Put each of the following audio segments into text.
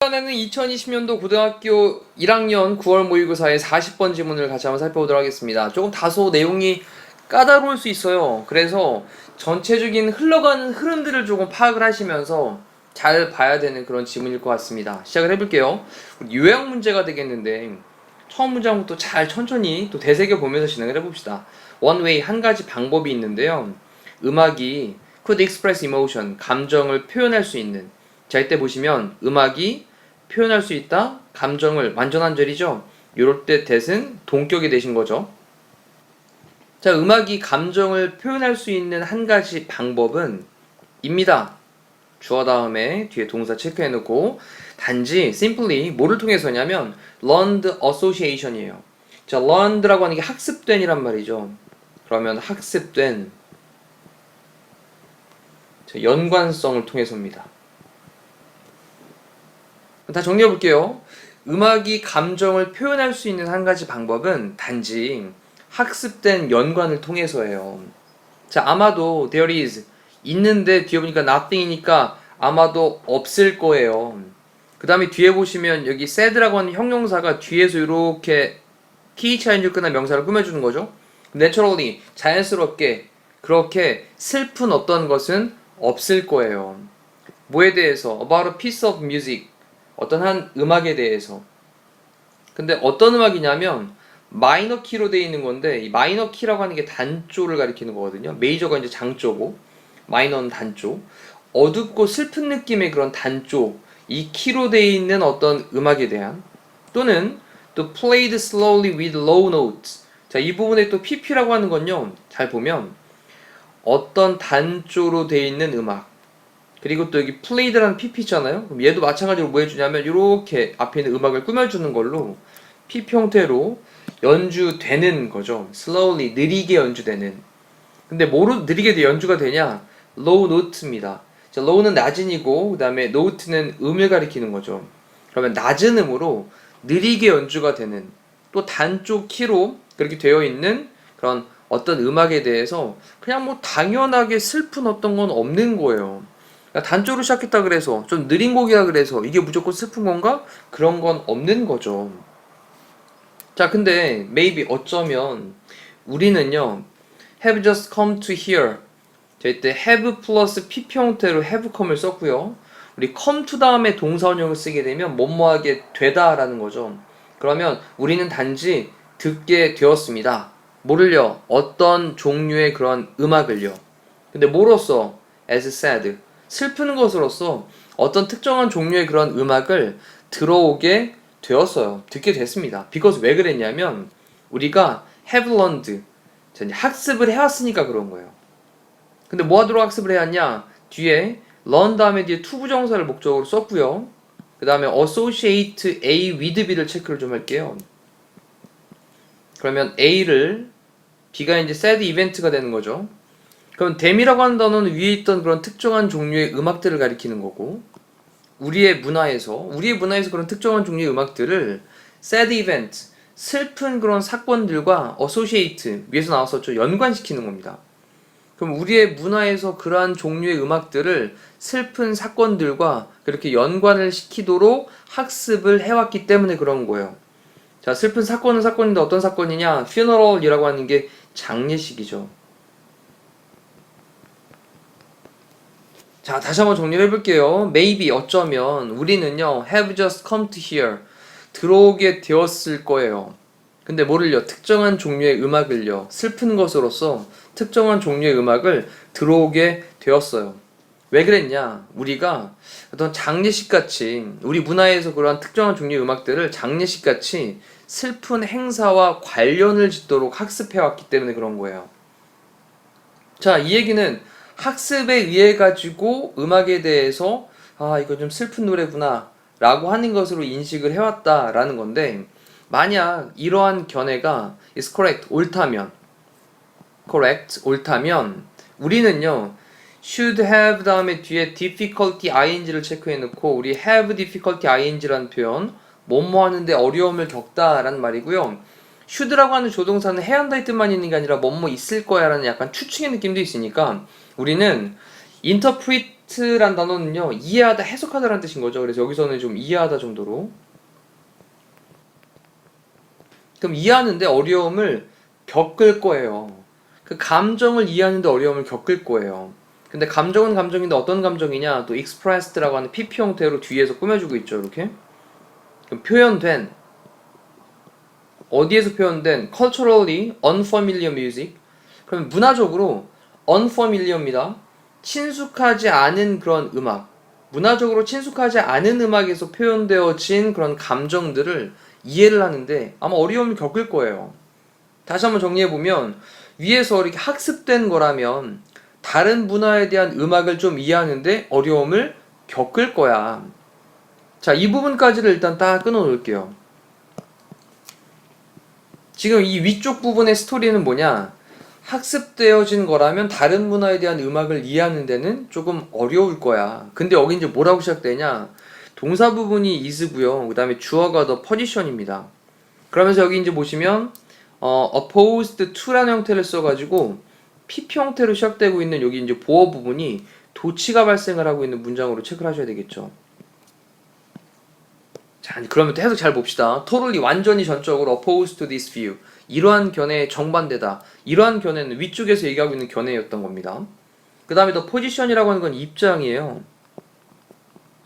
이번에는 2020년도 고등학교 1학년 9월 모의고사의 40번 지문을 같이 한번 살펴보도록 하겠습니다. 조금 다소 내용이 까다로울 수 있어요. 그래서 전체적인 흘러가는 흐름들을 조금 파악을 하시면서 잘 봐야 되는 그런 지문일 것 같습니다. 시작을 해볼게요. 요약 문제가 되겠는데 처음 문장부터 잘 천천히 또 되새겨 보면서 진행을 해봅시다. One way, 한 가지 방법이 있는데요. 음악이 could express emotion, 감정을 표현할 수 있는. 자, 이때 보시면 음악이 표현할 수 있다, 감정을, 완전한절이죠. 요럴 때 that은 동격이 되신 거죠. 자, 음악이 감정을 표현할 수 있는 한 가지 방법은 입니다. 주어 다음에 뒤에 동사 체크해놓고 단지 simply 뭐를 통해서냐면 learned association이에요. 자, learned라고 하는 게 학습된이란 말이죠. 그러면 학습된 연관성을 통해서입니다. 다 정리해 볼게요. 음악이 감정을 표현할 수 있는 한 가지 방법은 단지 학습된 연관을 통해서예요. 자, 아마도 there is 있는데 뒤에 보니까 nothing이니까 아마도 없을 거예요. 그 다음에 뒤에 보시면 여기 sad라고 하는 형용사가 뒤에서 이렇게 THING 끝난 명사를 꾸며주는 거죠. naturally, 자연스럽게 그렇게 슬픈 어떤 것은 없을 거예요. 뭐에 대해서? about a piece of music, 어떤 한 음악에 대해서. 근데 어떤 음악이냐면 마이너 키로 되어 있는 건데 이 마이너 키라고 하는 게 단조를 가리키는 거거든요. 메이저가 이제 장조고 마이너는 단조. 어둡고 슬픈 느낌의 그런 단조, 이 키로 되어 있는 어떤 음악에 대한, 또는 또 played slowly with low notes. 자, 이 부분에 또 PP라고 하는 건요, 잘 보면 어떤 단조로 되어 있는 음악, 그리고 또 여기 played라는 PP 있잖아요. 그럼 얘도 마찬가지로 뭐 해주냐면 이렇게 앞에 있는 음악을 꾸며주는 걸로 PP 형태로 연주되는 거죠. slowly, 느리게 연주되는. 근데 뭐로 느리게 연주가 되냐? low note입니다. 자, low는 낮은 이고 그 다음에 note는 음을 가리키는 거죠. 그러면 낮은 음으로 느리게 연주가 되는, 또 단조 키로 그렇게 되어 있는 그런 어떤 음악에 대해서 그냥 뭐 당연하게 슬픈 어떤 건 없는 거예요. 단조로 시작했다 그래서 좀 느린 곡이라 그래서 이게 무조건 슬픈 건가? 그런 건 없는 거죠. 자, 근데 maybe 어쩌면 우리는요 have just come to here, 자, 이때 have 플러스 PP 형태로 have come을 썼고요. 우리 come to 다음에 동사원형을 쓰게 되면 뭐뭐하게 되다 라는 거죠. 그러면 우리는 단지 듣게 되었습니다. 뭐를요? 어떤 종류의 그런 음악을요. 근데 뭐로써? as sad, 슬픈 것으로서 어떤 특정한 종류의 그런 음악을 들어오게 되었어요. 듣게 됐습니다. because 왜 그랬냐면 우리가 have learned, 학습을 해왔으니까 그런 거예요. 근데 뭐 하도록 학습을 해왔냐? 뒤에 learn 다음에 뒤에 to 부정사를 목적으로 썼고요. 그 다음에 associate A with B를 체크를 좀 할게요. 그러면 A를 B가 이제 sad event가 되는 거죠. 그럼 them이라고 하는 단어는 위에 있던 그런 특정한 종류의 음악들을 가리키는 거고, 우리의 문화에서 그런 특정한 종류의 음악들을 sad event, 슬픈 그런 사건들과 associate, 위에서 나왔었죠, 연관시키는 겁니다. 그럼 우리의 문화에서 그러한 종류의 음악들을 슬픈 사건들과 그렇게 연관을 시키도록 학습을 해왔기 때문에 그런 거예요. 자, 슬픈 사건은 사건인데 어떤 사건이냐? funeral이라고 하는 게 장례식이죠. 자, 다시 한번 정리를 해볼게요. maybe, 어쩌면, 우리는요 have just come to here, 들어오게 되었을 거예요. 근데 뭐를요? 특정한 종류의 음악을요, 슬픈 것으로서 특정한 종류의 음악을 들어오게 되었어요. 왜 그랬냐? 우리가 어떤 장례식같이, 우리 문화에서 그러한 특정한 종류의 음악들을 장례식같이 슬픈 행사와 관련을 짓도록 학습해왔기 때문에 그런 거예요. 자, 이 얘기는 학습에 의해 가지고 음악에 대해서 이거 좀 슬픈 노래구나 라고 하는 것으로 인식을 해왔다라는 건데, 만약 이러한 견해가 is correct, 옳다면, 우리는요 should have 다음에 뒤에 difficulty ing를 체크해 놓고 우리 have difficulty ing라는 표현, 뭐뭐 하는데 어려움을 겪다 라는 말이고요. should라고 하는 조동사는 해야 한다의 뜻만 있는 게 아니라 뭐뭐 있을 거야 라는 약간 추측의 느낌도 있으니까 우리는 interpret란 단어는요 이해하다, 해석하다라는 뜻인 거죠. 그래서 여기서는 좀 이해하다 정도로. 그럼 이해하는데 어려움을 겪을 거예요. 그 감정을 이해하는데 어려움을 겪을 거예요. 근데 감정은 감정인데 어떤 감정이냐? 또 expressed라고 하는 PP 형태로 뒤에서 꾸며주고 있죠. 이렇게. 그럼 표현된, 어디에서 표현된 culturally unfamiliar music. 그러면 문화적으로 unfamiliar입니다. 친숙하지 않은 그런 음악. 문화적으로 친숙하지 않은 음악에서 표현되어진 그런 감정들을 이해를 하는데 아마 어려움을 겪을 거예요. 다시 한번 정리해보면 위에서 이렇게 학습된 거라면 다른 문화에 대한 음악을 좀 이해하는데 어려움을 겪을 거야. 자, 이 부분까지를 일단 딱 끊어 놓을게요. 지금 이 위쪽 부분의 스토리는 뭐냐? 학습되어진 거라면 다른 문화에 대한 음악을 이해하는 데는 조금 어려울 거야. 근데 여기 이제 뭐라고 시작되냐? 동사 부분이 is고요. 그 다음에 주어가 the position입니다. 그러면서 여기 이제 보시면 opposed to라는 형태를 써가지고 PP 형태로 시작되고 있는 여기 이제 보어 부분이 도치가 발생을 하고 있는 문장으로 체크를 하셔야 되겠죠. 자, 그러면 또 해석 잘 봅시다. totally 완전히 전적으로 opposed to this view. 이러한 견해에 정반대다. 이러한 견해는 위쪽에서 얘기하고 있는 견해였던 겁니다. 그 다음에 더 포지션이라고 하는 건 입장이에요.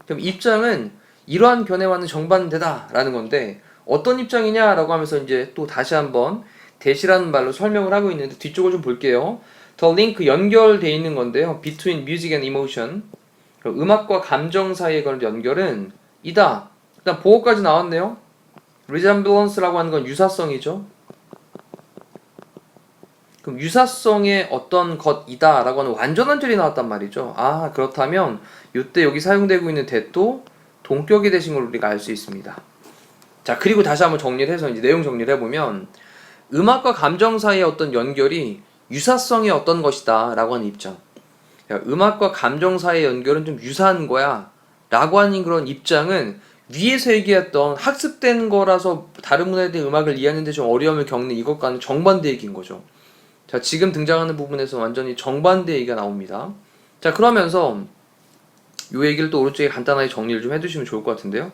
그럼 입장은 이러한 견해와는 정반대다라는 건데 어떤 입장이냐라고 하면서 이제 또 다시 한번 대시라는 말로 설명을 하고 있는데 뒤쪽을 좀 볼게요. The link 연결돼 있는 건데요. Between music and emotion. 음악과 감정 사이의 그런 연결은 이다. 일단 보호까지 나왔네요. resemblance라고 하는 건 유사성이죠. 그럼 유사성의 어떤 것이다 라고 하는 완전한 틀이 나왔단 말이죠. 아, 그렇다면 이때 여기 사용되고 있는 that도 동격이 되신 걸 우리가 알 수 있습니다. 자, 그리고 다시 한번 정리를 해서 이제 내용 정리를 해보면 음악과 감정 사이의 어떤 연결이 유사성의 어떤 것이다 라고 하는 입장. 음악과 감정 사이의 연결은 좀 유사한 거야 라고 하는 그런 입장은 위에서 얘기했던 학습된 거라서 다른 문화에 대한 음악을 이해하는데 좀 어려움을 겪는 이것과는 정반대 얘기인 거죠. 자, 지금 등장하는 부분에서 완전히 정반대 얘기가 나옵니다. 자, 그러면서 이 얘기를 또 오른쪽에 간단하게 정리를 좀 해두시면 좋을 것 같은데요.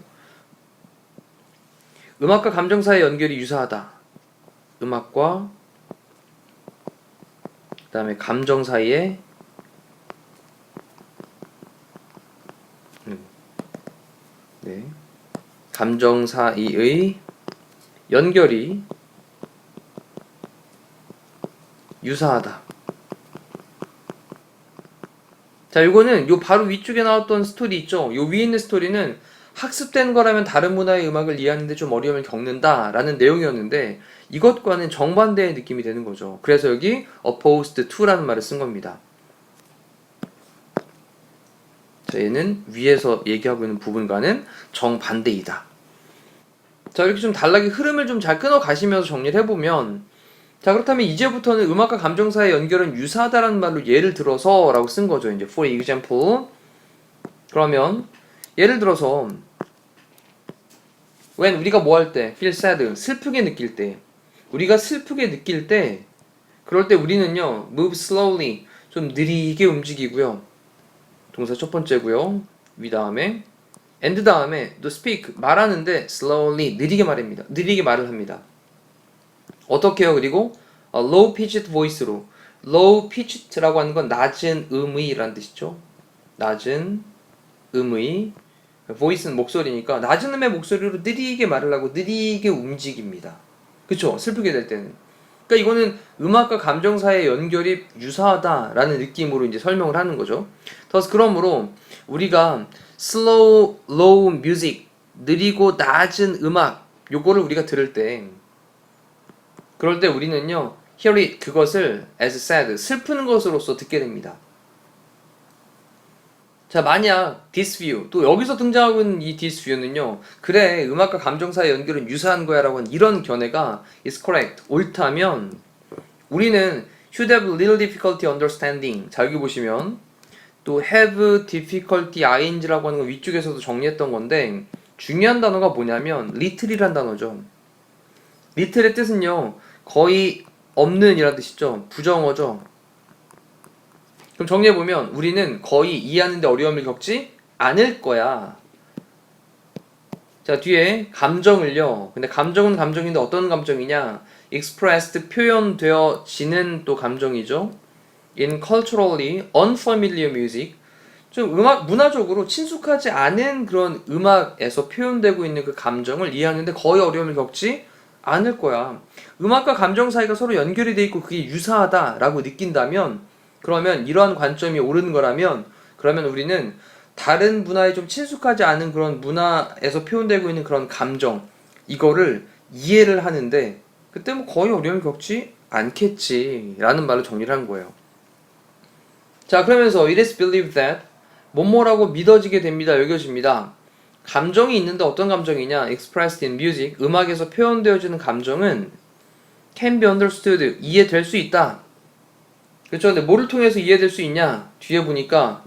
음악과 감정 사이의 연결이 유사하다. 음악과 그 다음에 감정 사이에 네. 감정 사이의 연결이 유사하다. 자, 요거는 요 바로 위쪽에 나왔던 스토리 있죠? 요 위에 있는 스토리는 학습된 거라면 다른 문화의 음악을 이해하는데 좀 어려움을 겪는다 라는 내용이었는데 이것과는 정반대의 느낌이 되는 거죠. 그래서 여기 opposed to라는 말을 쓴 겁니다. 자, 얘는 위에서 얘기하고 있는 부분과는 정반대이다. 자, 이렇게 좀 단락의 흐름을 좀 잘 끊어 가시면서 정리를 해보면 자, 그렇다면 이제부터는 음악과 감정 사이의 연결은 유사하다라는 말로 예를 들어서 라고 쓴 거죠. 이제 for example. 그러면 예를 들어서 when 우리가 뭐 할 때 feel sad 슬프게 느낄 때 우리가 슬프게 느낄 때 그럴 때 우리는요 move slowly 좀 느리게 움직이고요. 동사 첫 번째고요. 위 다음에 and 다음에 또 speak 말하는데 slowly 느리게 말합니다. 느리게 말을 합니다. 어떻게 해요? 그리고 low pitched voice로 low pitched라고 하는 건 낮은 음의라는 뜻이죠. 낮은 음의 voice는 목소리니까 낮은 음의 목소리로 느리게 말을 하고 느리게 움직입니다. 그쵸? 슬프게 될 때는. 그러니까 이거는 음악과 감정 사이의 연결이 유사하다라는 느낌으로 이제 설명을 하는 거죠. 그러므로 우리가 slow, low music 느리고 낮은 음악 요거를 우리가 들을 때 그럴 때 우리는요 hear it 그것을 as sad 슬픈 것으로서 듣게 됩니다. 자, 만약 this view 또 여기서 등장하고 있는 이 this view는요 그래 음악과 감정 사이의 연결은 유사한 거야 라고 하는 이런 견해가 is correct 옳다면 우리는 should have little difficulty understanding 자, 여기 보시면 또 have difficulty ing라고 하는 건 위쪽에서도 정리했던 건데 중요한 단어가 뭐냐면 little이란 단어죠. little의 뜻은요, 거의 없는 이란 뜻이죠. 부정어죠. 그럼 정리해보면 우리는 거의 이해하는데 어려움을 겪지 않을 거야. 자, 뒤에 감정을요. 근데 감정은 감정인데 어떤 감정이냐? expressed, 표현되어지는 또 감정이죠. in culturally unfamiliar music. 좀 문화적으로 친숙하지 않은 그런 음악에서 표현되고 있는 그 감정을 이해하는데 거의 어려움을 겪지 않을 거야. 음악과 감정 사이가 서로 연결이 돼 있고 그게 유사하다라고 느낀다면, 그러면 이러한 관점이 옳은 거라면, 그러면 우리는 다른 문화에 좀 친숙하지 않은 그런 문화에서 표현되고 있는 그런 감정, 이거를 이해를 하는데 그때 뭐 거의 어려움을 겪지 않겠지라는 말로 정리를 한 거예요. 자, 그러면서 it is believed that 뭐뭐라고 믿어지게 됩니다. 여겨집니다. 감정이 있는데 어떤 감정이냐? expressed in music, 음악에서 표현되어지는 감정은 can be understood, 이해될 수 있다. 그렇죠? 근데 뭐를 통해서 이해될 수 있냐? 뒤에 보니까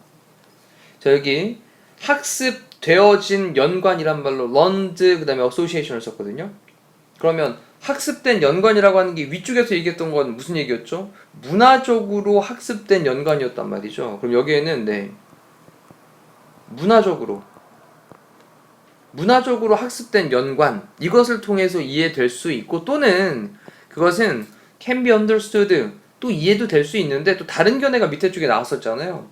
자, 여기 학습되어진 연관이란 말로 learned 그 다음에 association을 썼거든요. 그러면 학습된 연관이라고 하는 게 위쪽에서 얘기했던 건 무슨 얘기였죠? 문화적으로 학습된 연관이었단 말이죠. 그럼 여기에는 네, 문화적으로 학습된 연관, 이것을 통해서 이해될 수 있고, 또는 그것은 can be understood, 또 이해도 될 수 있는데 또 다른 견해가 밑에 쪽에 나왔었잖아요.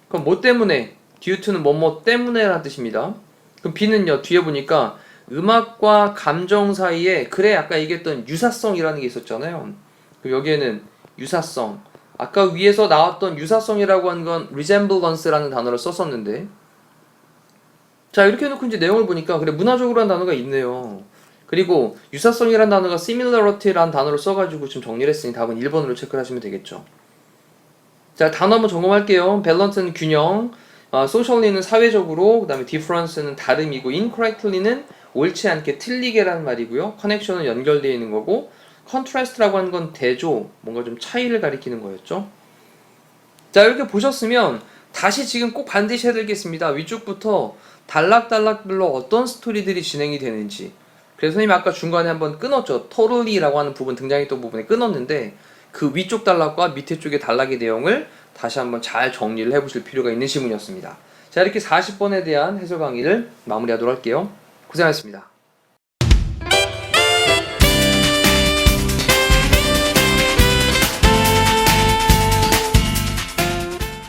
그럼 뭐 때문에? due to는 뭐뭐 때문에 라는 뜻입니다. 그럼 B는요, 뒤에 보니까 음악과 감정 사이에, 그래 아까 얘기했던 유사성이라는 게 있었잖아요. 그럼 여기에는 유사성, 아까 위에서 나왔던 유사성이라고 한 건 resemblance라는 단어를 썼었는데, 자, 이렇게 해놓고 이제 내용을 보니까 그래 문화적으로 한 단어가 있네요. 그리고 유사성이라는 단어가 similarity라는 단어를 써가지고 지금 정리를 했으니 답은 1번으로 체크를 하시면 되겠죠. 자, 단어 한번 점검할게요. balance는 균형, socially는 사회적으로, 그 다음에 difference는 다름이고, incorrectly는 옳지 않게, 틀리게라는 말이고요. connection은 연결되어 있는 거고, contrast라고 하는 건 대조, 뭔가 좀 차이를 가리키는 거였죠. 자, 이렇게 보셨으면 다시 지금 꼭 반드시 해드리겠습니다. 위쪽부터 단락단락별로 어떤 스토리들이 진행이 되는지. 그래서 선생님이 아까 중간에 한번 끊었죠. totally라고 하는 부분, 등장했던 부분에 끊었는데 그 위쪽 단락과 밑에 쪽의 단락의 내용을 다시 한번 잘 정리를 해보실 필요가 있는 시문이었습니다. 자, 이렇게 40번에 대한 해설 강의를 마무리하도록 할게요. 고생하셨습니다.